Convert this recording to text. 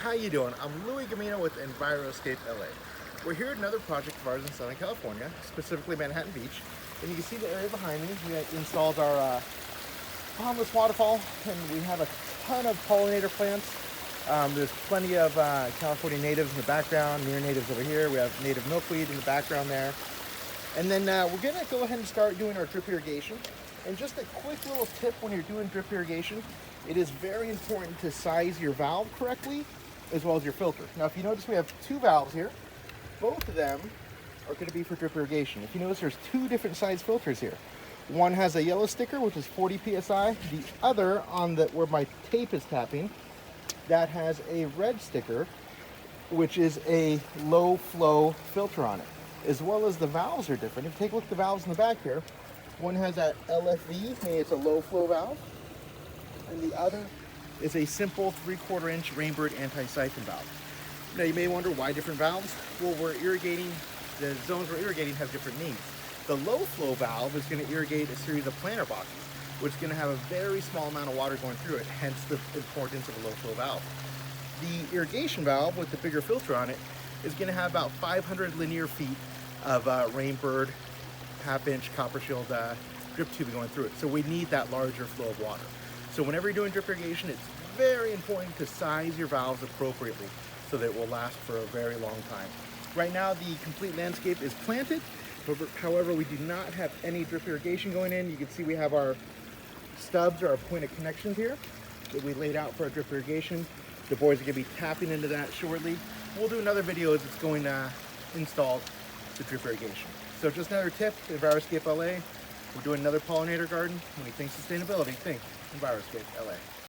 how you doing? I'm Louie Gamino with Enviroscape LA. We're here at another project of ours in Southern California, specifically Manhattan Beach. And you can see the area behind me. We installed our pondless waterfall, and we have a ton of pollinator plants. There's plenty of California natives in the background, near natives over here. We have native milkweed in the background there. And then we're gonna go ahead and start doing our drip irrigation. And just a quick little tip when you're doing drip irrigation, it is very important to size your valve correctly as well as your filter. Now, if you notice, we have two valves here. Both of them are going to be for drip irrigation. If you notice, there's two different size filters here. One has a yellow sticker, which is 40 psi. The other, on the where my tape is tapping, that has a red sticker, which is a low flow filter on it. As well as the valves are different. If you take a look at the valves in the back here, one has that LFV, meaning it's a low flow valve, and the other is a simple 3/4 inch Rainbird anti-siphon valve. Now you may wonder why different valves. Well, we're irrigating, the zones we're irrigating have different needs. The low flow valve is going to irrigate a series of planter boxes, which is going to have a very small amount of water going through it, hence the importance of a low flow valve. The irrigation valve with the bigger filter on it is going to have about 500 linear feet of Rainbird half-inch copper shield drip tubing going through it. So we need that larger flow of water. So whenever you're doing drip irrigation, it's very important to size your valves appropriately so that it will last for a very long time. Right now, the complete landscape is planted. However, we do not have any drip irrigation going in. You can see we have our stubs or our point of connections here that we laid out for our drip irrigation. The boys are going to be tapping into that shortly. We'll do another video as it's going installed the drip irrigation. So just another tip, Enviroscape LA. We're doing another pollinator garden. When you think sustainability, think Enviroscape LA.